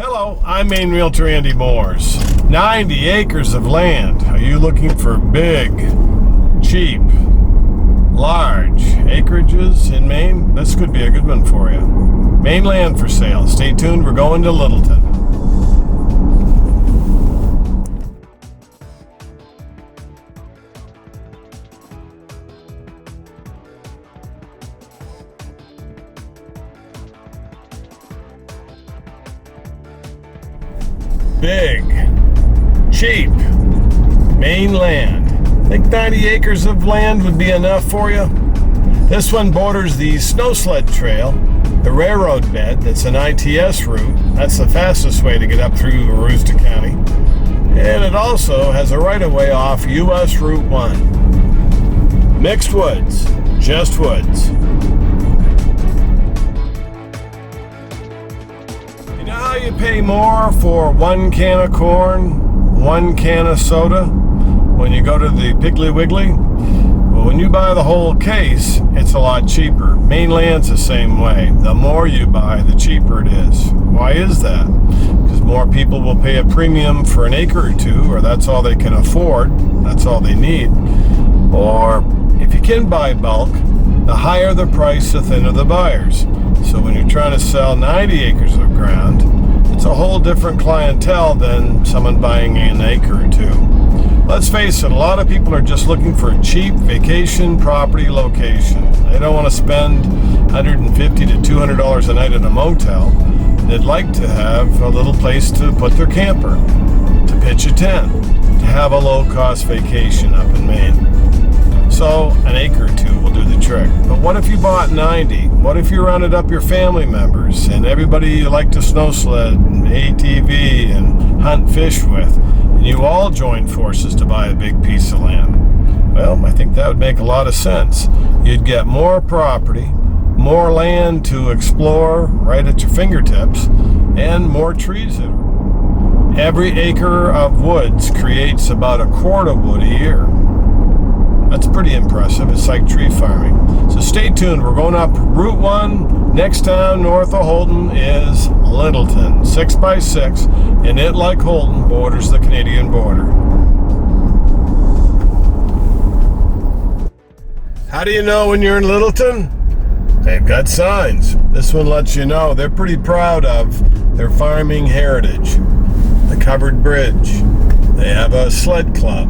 Hello, I'm Maine Realtor Andy Mooers. 90 acres of land. Are you looking for big, cheap, large acreages in Maine? This could be a good one for you. Maine land for sale. Stay tuned, we're going to Littleton. Big, cheap, Maine land. Think 90 acres of land would be enough for you? This one borders the snow sled trail, the railroad bed that's an ITS route. That's the fastest way to get up through Aroostook County. And it also has a right-of-way off US Route 1. Mixed woods, just woods. You know how you pay more for 1 can of corn, 1 can of soda when you go to the Piggly Wiggly? Well, when you buy the whole case, it's a lot cheaper. Maine land's the same way. The more you buy, the cheaper it is. Why is that? Because more people will pay a premium for an acre or two, or that's all they can afford, that's all they need. Or if you can buy bulk, the higher the price, the thinner the buyers. So when you're trying to sell 90 acres of ground, it's a whole different clientele than someone buying an acre or two. Let's face it, a lot of people are just looking for a cheap vacation property location. They don't want to spend $150 to $200 a night at a motel. They'd like to have a little place to put their camper, to pitch a tent, to have a low-cost vacation up in Maine. So an acre or two will do the trick. But what if you bought 90? What if you rounded up your family members and everybody you like to snow sled and ATV and hunt fish with, and you all joined forces to buy a big piece of land? Well, I think that would make a lot of sense. You'd get more property, more land to explore right at your fingertips, and more trees. Every acre of woods creates about a quart of wood a year. That's pretty impressive. It's like tree farming. So stay tuned. We're going up Route 1. Next town north of Holton is Littleton, 6x6, and it, like Holton, borders the Canadian border. How do you know when you're in Littleton? They've got signs. This one lets you know they're pretty proud of their farming heritage. The covered bridge. They have a sled club.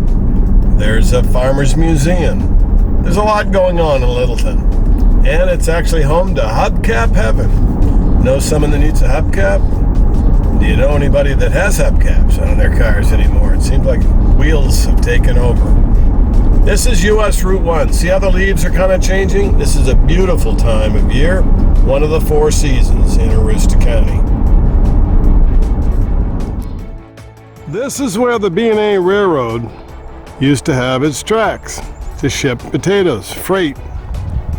There's a farmer's museum. There's a lot going on in Littleton. And it's actually home to hubcap heaven. Know someone that needs a hubcap? Do you know anybody that has hubcaps on their cars anymore? It seems like wheels have taken over. This is US Route 1. See how the leaves are kind of changing? This is a beautiful time of year. One of the 4 seasons in Aroostook County. This is where the B&A Railroad used to have its tracks to ship potatoes, freight.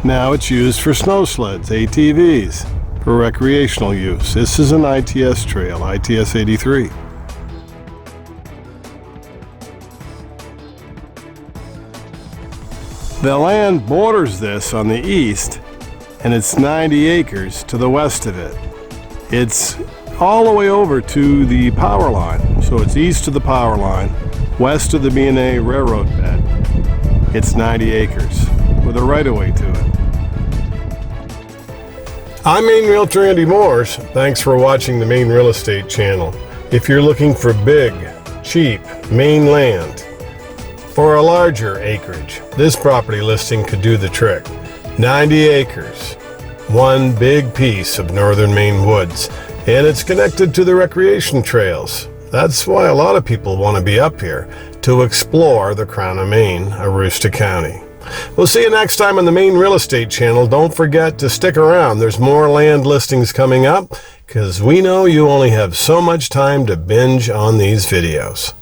Now it's used for snow sleds, ATVs, for recreational use. This is an ITS trail, ITS 83. The land borders this on the east, and it's 90 acres to the west of it. It's all the way over to the power line, so it's east of the power line, west of the B&A railroad bed. It's 90 acres with a right-of-way to it. I'm Maine Realtor Andy Mooers. Thanks for watching the Maine Real Estate Channel. If you're looking for big, cheap Maine land for a larger acreage, this property listing could do the trick. 90 acres, one big piece of northern Maine woods, and it's connected to the recreation trails. That's why a lot of people want to be up here, to explore the Crown of Maine, Aroostook County. We'll see you next time on the Maine Real Estate Channel. Don't forget to stick around. There's more land listings coming up, because we know you only have so much time to binge on these videos.